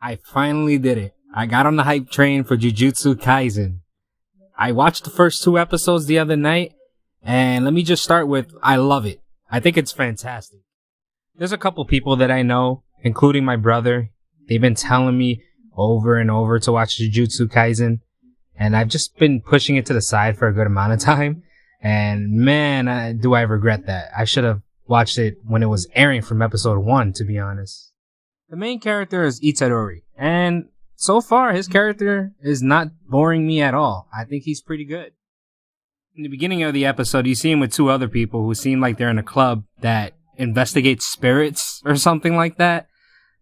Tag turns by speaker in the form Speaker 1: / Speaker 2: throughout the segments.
Speaker 1: I finally did it. I got on the hype train for Jujutsu Kaisen. I watched the first 2 episodes the other night, and let me just start with, I love it. I think it's fantastic. There's a couple people that I know, including my brother. They've been telling me over and over to watch Jujutsu Kaisen, and I've just been pushing it to the side for a good amount of time. And man, do I regret that. I should have watched it when it was airing from episode 1, to be honest. The main character is Itadori, and so far his character is not boring me at all. I think he's pretty good. In the beginning of the episode, you see him with 2 other people who seem like they're in a club that investigates spirits or something like that.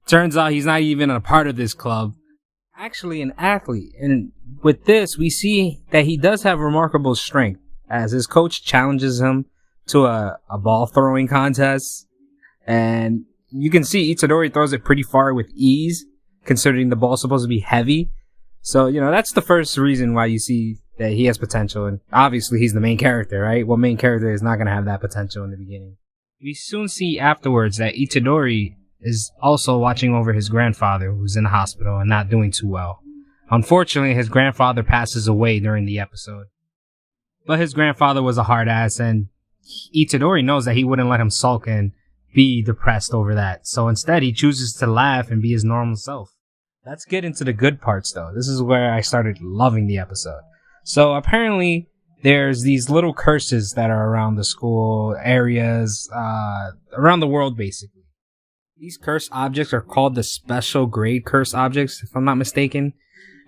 Speaker 1: Turns out he's not even a part of this club. Actually an athlete. And with this, we see that he does have remarkable strength, as his coach challenges him to a ball throwing contest. And you can see Itadori throws it pretty far with ease, considering the ball's supposed to be heavy. So, that's the first reason why you see that he has potential. And obviously he's the main character, right? What main character is not going to have that potential in the beginning? We soon see afterwards that Itadori is also watching over his grandfather, who's in the hospital and not doing too well. Unfortunately, his grandfather passes away during the episode. But his grandfather was a hard ass, and Itadori knows that he wouldn't let him sulk and be depressed over that. So instead, he chooses to laugh and be his normal self. Let's get into the good parts, though. This is where I started loving the episode. So apparently, there's these little curses that are around the school areas, around the world, basically. These curse objects are called the special grade curse objects, if I'm not mistaken.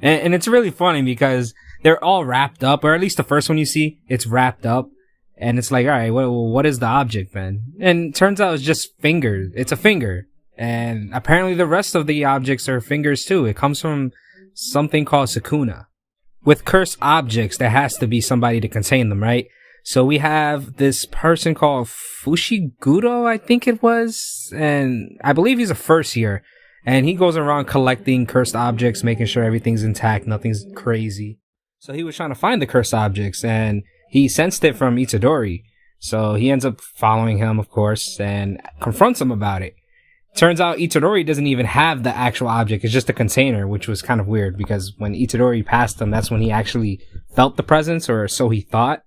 Speaker 1: And it's really funny because they're all wrapped up, or at least the first one you see, it's wrapped up. And it's like, all right, what is the object, man? And it turns out it's just fingers. It's a finger. And apparently the rest of the objects are fingers too. It comes from something called Sukuna. With cursed objects, there has to be somebody to contain them, right? So we have this person called Fushiguro, I think it was. And I believe he's a first year. And he goes around collecting cursed objects, making sure everything's intact, nothing's crazy. So he was trying to find the cursed objects, and he sensed it from Itadori. So he ends up following him, of course, and confronts him about it. Turns out Itadori doesn't even have the actual object. It's just a container, which was kind of weird because when Itadori passed him, that's when he actually felt the presence, or so he thought.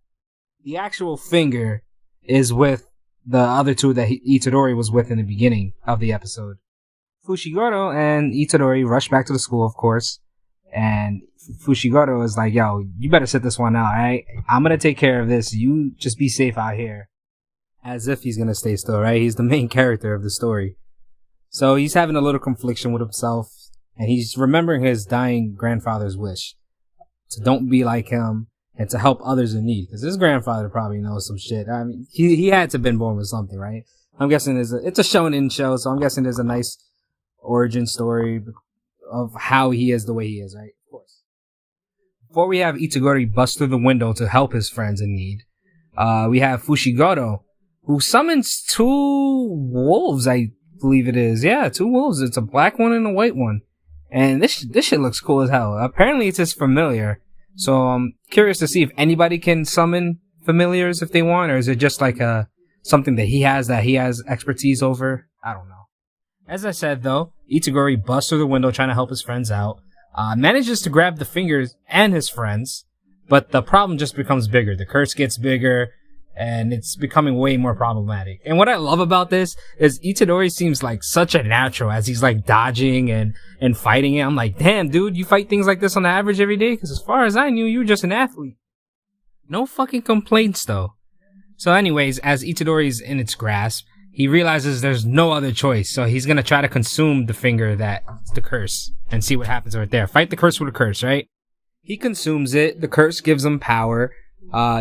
Speaker 1: The actual finger is with the other 2 that Itadori was with in the beginning of the episode. Fushiguro and Itadori rush back to the school, of course, and Fushiguro is like, yo, you better sit this one out, alright? I'm gonna take care of this. You just be safe out here. As if he's gonna stay still, right? He's the main character of the story. So he's having a little confliction with himself, and he's remembering his dying grandfather's wish to don't be like him and to help others in need. Because his grandfather probably knows some shit. I mean, he had to have been born with something, right? I'm guessing it's a shonen show, so I'm guessing there's a nice origin story of how he is the way he is, right? Of course. Before we have Itagori bust through the window to help his friends in need, we have Fushiguro, who summons 2 wolves, I believe it is. Yeah, 2 wolves. It's a black one and a white one. And this shit looks cool as hell. Apparently it's his familiar. So I'm curious to see if anybody can summon familiars if they want, or is it just like something that he has expertise over? I don't know. As I said, though, Itagori busts through the window trying to help his friends out, manages to grab the fingers and his friends, but the problem just becomes bigger. The curse gets bigger, and it's becoming way more problematic. And what I love about this is Itadori seems like such a natural as he's like dodging and fighting it. I'm like, damn, dude, you fight things like this on the average every day? Because as far as I knew, you were just an athlete. No fucking complaints, though. So anyways, as Itadori's in its grasp, he realizes there's no other choice, so he's gonna try to consume the finger that's the curse and see what happens right there. Fight the curse with a curse, right? He consumes it. The curse gives him power.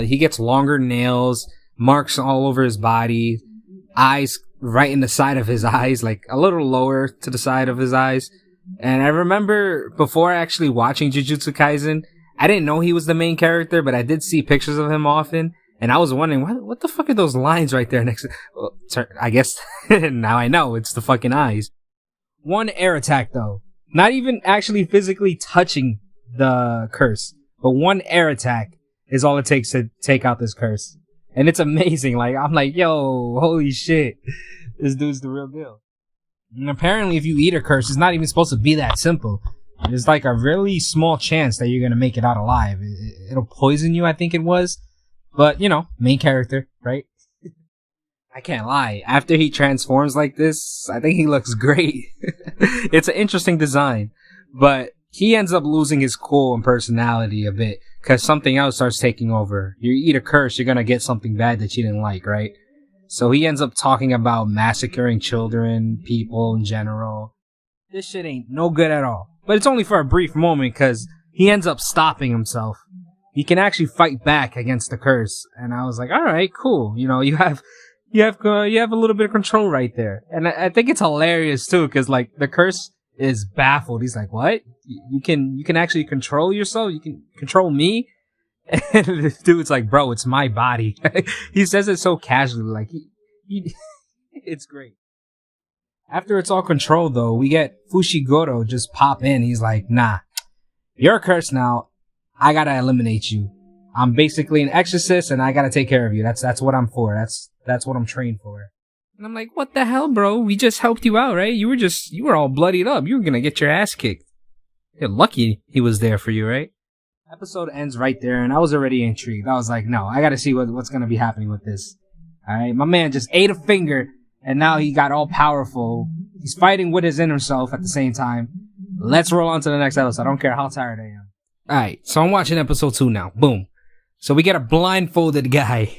Speaker 1: He gets longer nails, marks all over his body, eyes right in the side of his eyes, like a little lower to the side of his eyes. And I remember before actually watching Jujutsu Kaisen, I didn't know he was the main character, but I did see pictures of him often. And I was wondering, what the fuck are those lines right there next to... Well, I guess now I know, it's the fucking eyes. One air attack, though. Not even actually physically touching the curse, but one air attack is all it takes to take out this curse. And it's amazing. Like, I'm like, yo, holy shit. This dude's the real deal. And apparently if you eat a curse, it's not even supposed to be that simple. There's like a really small chance that you're going to make it out alive. It'll poison you, I think it was. But, you know, main character, right? I can't lie. After he transforms like this, I think he looks great. It's an interesting design. But he ends up losing his cool and personality a bit because something else starts taking over. You eat a curse, you're going to get something bad that you didn't like, right? So he ends up talking about massacring children, people in general. This shit ain't no good at all. But it's only for a brief moment because he ends up stopping himself. He can actually fight back against the curse. And I was like, all right, cool. You know, you have a little bit of control right there. And I think it's hilarious too because like the curse is baffled. He's like, what? You can actually control yourself? You can control me? And the dude's like, bro, it's my body. He says it so casually, like he it's great. After it's all controlled though, we get Fushiguro just pop in. He's like, nah, you're cursed now. I gotta eliminate you. I'm basically an exorcist and I gotta take care of you. That's what I'm for. That's what I'm trained for. And I'm like, what the hell, bro? We just helped you out, right? You were all bloodied up. You were gonna get your ass kicked. You're lucky he was there for you, right? Episode ends right there, and I was already intrigued. I was like, no, I gotta see what's gonna be happening with this. Alright, my man just ate a finger, and now he got all powerful. He's fighting with his inner self at the same time. Let's roll on to the next episode. I don't care how tired I am. Alright, so I'm watching episode 2 now. Boom. So we get a blindfolded guy.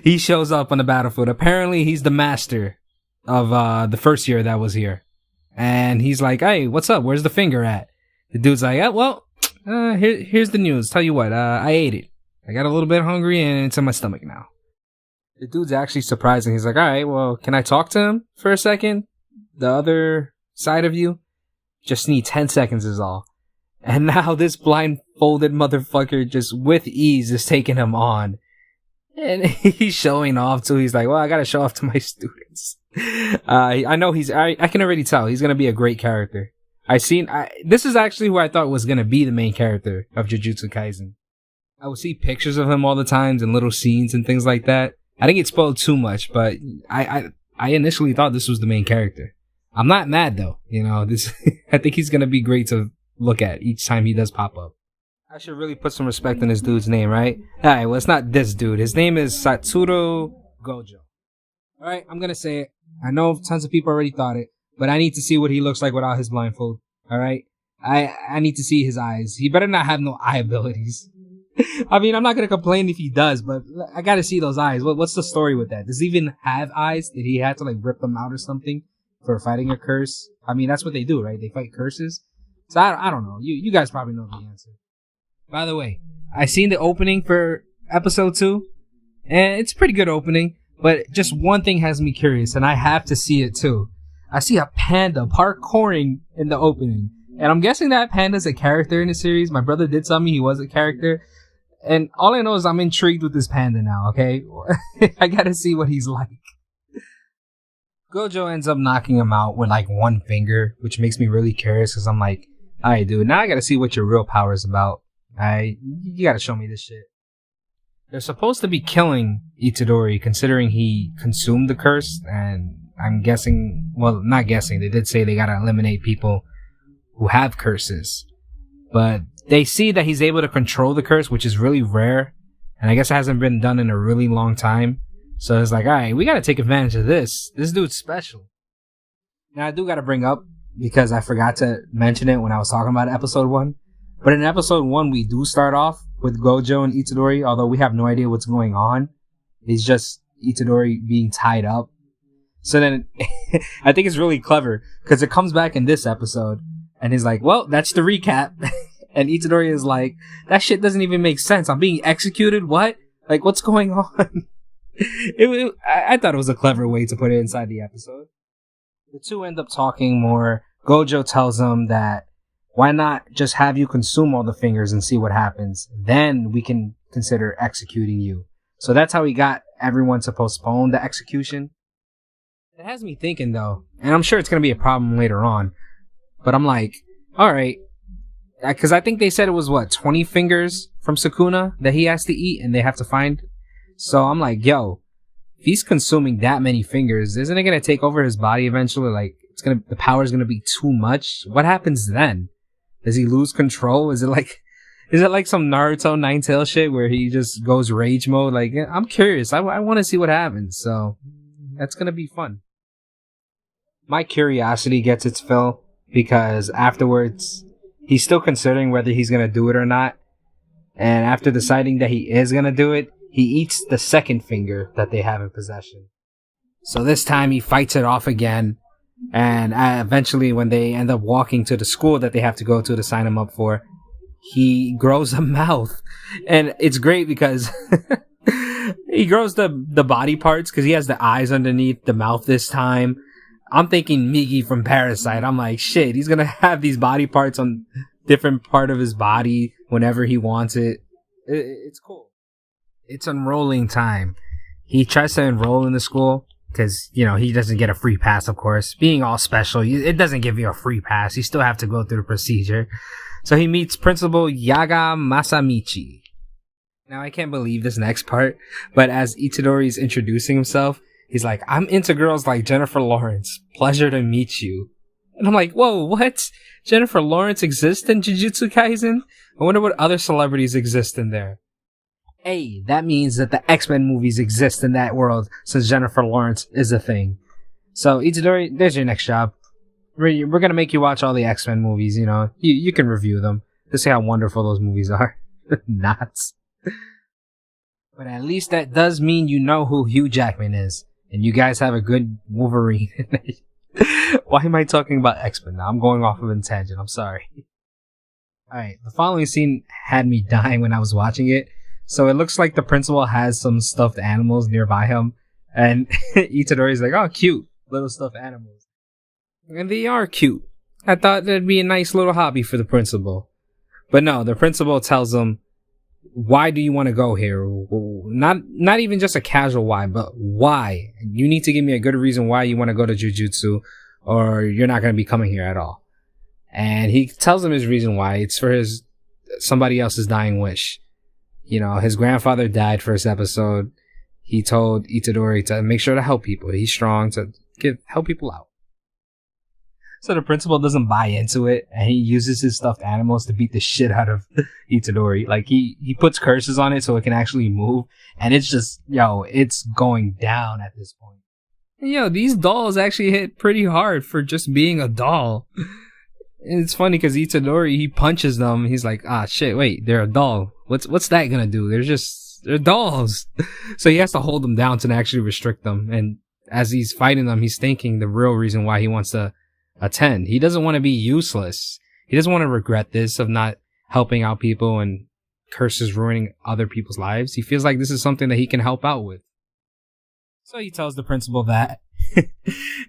Speaker 1: He shows up on the battlefield. Apparently, he's the master of the first year that was here. And he's like, hey, what's up? Where's the finger at? The dude's like, here's the news. Tell you what, I ate it. I got a little bit hungry and it's in my stomach now. The dude's actually surprising. He's like, all right, well, can I talk to him for a second? The other side of you? Just need 10 seconds is all. And now this blindfolded motherfucker just with ease is taking him on. And he's showing off too. He's like, well, I gotta show off to my students. I know I can already tell he's gonna be a great character. This is actually who I thought was gonna be the main character of Jujutsu Kaisen. I would see pictures of him all the times and little scenes and things like that. I didn't get spoiled too much, but I initially thought this was the main character. I'm not mad though, you know, I think he's gonna be great to look at each time he does pop up. I should really put some respect on this dude's name, right? Alright, well, it's not this dude. His name is Satoru Gojo. Alright, I'm gonna say it. I know tons of people already thought it, but I need to see what he looks like without his blindfold. Alright? I need to see his eyes. He better not have no eye abilities. I mean, I'm not gonna complain if he does, but I gotta see those eyes. What's the story with that? Does he even have eyes? Did he have to, like, rip them out or something for fighting a curse? I mean, that's what they do, right? They fight curses? So I don't know. You guys probably know the answer. By the way, I seen the opening for episode 2, and it's a pretty good opening, but just one thing has me curious, and I have to see it too. I see a panda parkouring in the opening, and I'm guessing that panda's a character in the series. My brother did tell me he was a character, and all I know is I'm intrigued with this panda now, okay? I gotta see what he's like. Gojo ends up knocking him out with like one finger, which makes me really curious, because I'm like, alright dude, now I gotta see what your real power is about. You gotta show me this shit. They're supposed to be killing Itadori, considering he consumed the curse, and I'm guessing, well, not guessing, they did say they gotta eliminate people who have curses. But they see that he's able to control the curse, which is really rare, and I guess it hasn't been done in a really long time. So it's like, alright, we gotta take advantage of this. This dude's special. Now, I do gotta bring up, because I forgot to mention it when I was talking about episode 1, but in episode 1, we do start off with Gojo and Itadori, although we have no idea what's going on. It's just Itadori being tied up. So then, I think it's really clever, because it comes back in this episode, and he's like, well, that's the recap. And Itadori is like, that shit doesn't even make sense. I'm being executed? What? Like, what's going on? I thought it was a clever way to put it inside the episode. The two end up talking more. Gojo tells him that, why not just have you consume all the fingers and see what happens? Then we can consider executing you. So that's how he got everyone to postpone the execution. It has me thinking though, and I'm sure it's going to be a problem later on, but I'm like, alright, because I think they said it was 20 fingers from Sukuna that he has to eat and they have to find. So I'm like, yo, if he's consuming that many fingers, isn't it going to take over his body eventually? Like, it's the power is gonna be too much, what happens then? Does he lose control? Is it like some Naruto Nine Tail shit where he just goes rage mode? Like, I'm curious. I want to see what happens. So that's gonna be fun. My curiosity gets its fill because afterwards he's still considering whether he's gonna do it or not. And after deciding that he is gonna do it, he eats the second finger that they have in possession. So this time he fights it off again. And eventually when they end up walking to the school that they have to go to sign him up for, he grows a mouth. And it's great because he grows the body parts because he has the eyes underneath the mouth this time. I'm thinking Migi from Parasite. I'm like, shit, he's gonna have these body parts on different part of his body whenever he wants it. It's cool. It's enrolling time. He tries to enroll in the school because, you know, he doesn't get a free pass, of course. Being all special, it doesn't give you a free pass. You still have to go through the procedure. So he meets Principal Yaga Masamichi. Now, I can't believe this next part, but as Itadori's introducing himself, he's like, I'm into girls like Jennifer Lawrence. Pleasure to meet you. And I'm like, whoa, what? Jennifer Lawrence exists in Jujutsu Kaisen? I wonder what other celebrities exist in there. Hey, that means that the X-Men movies exist in that world since Jennifer Lawrence is a thing. So, Itadori, there's your next job. We're gonna make you watch all the X-Men movies, you know. You can review them to see how wonderful those movies are. Not. But at least that does mean you know who Hugh Jackman is. And you guys have a good Wolverine. Why am I talking about X-Men now? I'm going off of a tangent. I'm sorry. Alright, the following scene had me dying when I was watching it. So it looks like the principal has some stuffed animals nearby him. And Itadori's like, oh, cute. Little stuffed animals. And they are cute. I thought that'd be a nice little hobby for the principal. But no, the principal tells him, why do you want to go here? Not even just a casual why, but why? You need to give me a good reason why you want to go to Jujutsu, or you're not going to be coming here at all. And he tells him his reason why. It's for somebody else's dying wish. You know, his grandfather died first episode. He told Itadori to make sure to help people. He's strong to help people out. So the principal doesn't buy into it, and he uses his stuffed animals to beat the shit out of Itadori. Like, he puts curses on it so it can actually move, and it's just, it's going down at this point. And, these dolls actually hit pretty hard for just being a doll. And it's funny because Itadori, he punches them, he's like, ah, shit, wait, they're a doll. What's that gonna do? They're dolls. So he has to hold them down to actually restrict them, and as he's fighting them, he's thinking the real reason why he wants to attend. He doesn't want to be useless. He doesn't want to regret this of not helping out people and curses ruining other people's lives. He feels like this is something that he can help out with. So he tells the principal that.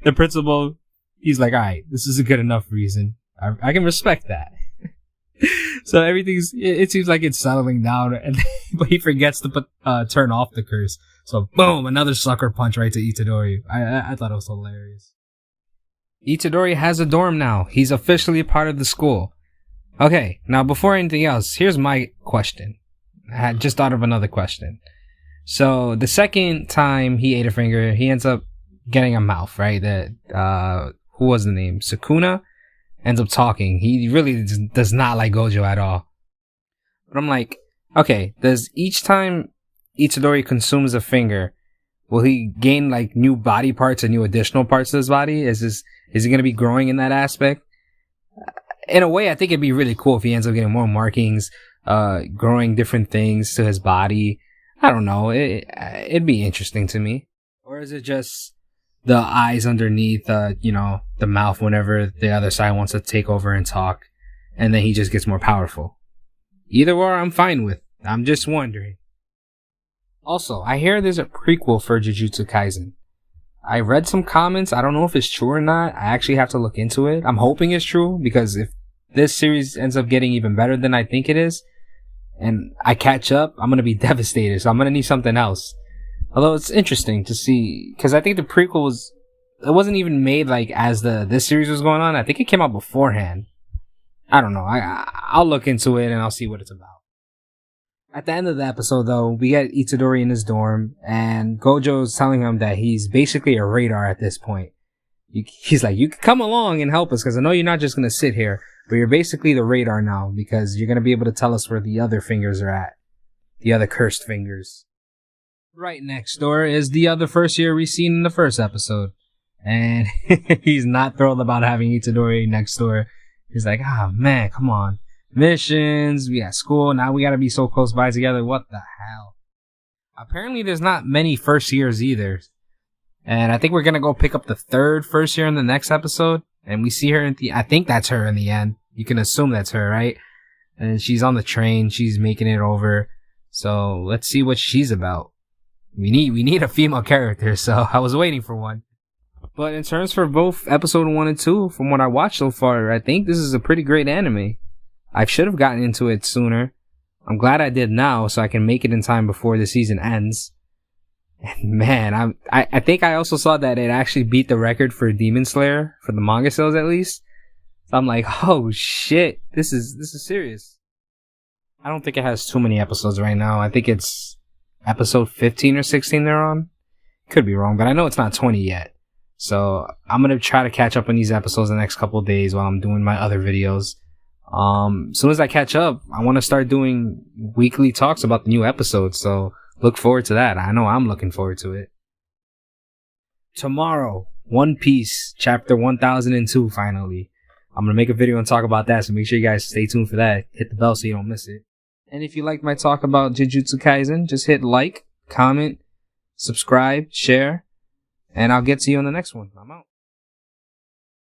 Speaker 1: The principal, he's like, alright, this is a good enough reason. I can respect that. So it seems like it's settling down, but he forgets to turn off the curse. So boom, another sucker punch right to Itadori. I thought it was hilarious. Itadori has a dorm now. He's officially part of the school. Okay, now before anything else, here's my question. I had just thought of another question. So the second time he ate a finger, he ends up getting a mouth, right? Who was the name? Sukuna ends up talking. He really does not like Gojo at all. But I'm like, okay, does each time Itadori consumes a finger, will he gain like new body parts and new additional parts to his body? Is he going to be growing in that aspect? In a way, I think it'd be really cool if he ends up getting more markings, growing different things to his body. I don't know. It'd be interesting to me. Or is it just the eyes underneath, the mouth whenever the other side wants to take over and talk, and then he just gets more powerful? Either or, I'm fine with. I'm just wondering. Also, I hear there's a prequel for Jujutsu Kaisen. I read some comments. I don't know if it's true or not. I actually have to look into it. I'm hoping it's true, because if this series ends up getting even better than I think it is, and I catch up, I'm going to be devastated. So I'm going to need something else. Although it's interesting to see, because I think the prequel it wasn't even made like as this series was going on. I think it came out beforehand. I don't know. I'll look into it and I'll see what it's about. At the end of the episode, though, we get Itadori in his dorm, and Gojo's telling him that he's basically a radar at this point. He's like, you can come along and help us, because I know you're not just going to sit here, but you're basically the radar now, because you're going to be able to tell us where the other fingers are at. The other cursed fingers. Right next door is the other first year we seen in the first episode. And he's not thrilled about having Itadori next door. He's like, man, come on. Missions, we got school, now we gotta be so close by together. What the hell? Apparently there's not many first years either. And I think we're gonna go pick up the third first year in the next episode. And we see her I think that's her in the end. You can assume that's her, right? And she's on the train, she's making it over. So let's see what she's about. We need a female character, so I was waiting for one. But in terms for both episode 1 and 2, from what I watched so far, I think this is a pretty great anime. I should have gotten into it sooner. I'm glad I did now, so I can make it in time before the season ends. And man, I think I also saw that it actually beat the record for Demon Slayer, for the manga sales at least. So I'm like, oh shit, this is serious. I don't think it has too many episodes right now. I think it's episode 15 or 16 they're on. Could be wrong, but I know it's not 20 yet. So I'm going to try to catch up on these episodes the next couple of days while I'm doing my other videos. As soon as I catch up, I want to start doing weekly talks about the new episodes. So look forward to that. I know I'm looking forward to it. Tomorrow, One Piece, chapter 1002, finally. I'm going to make a video and talk about that. So make sure you guys stay tuned for that. Hit the bell so you don't miss it. And if you like my talk about Jujutsu Kaisen, just hit like, comment, subscribe, share. And I'll get to you on the next one. I'm out.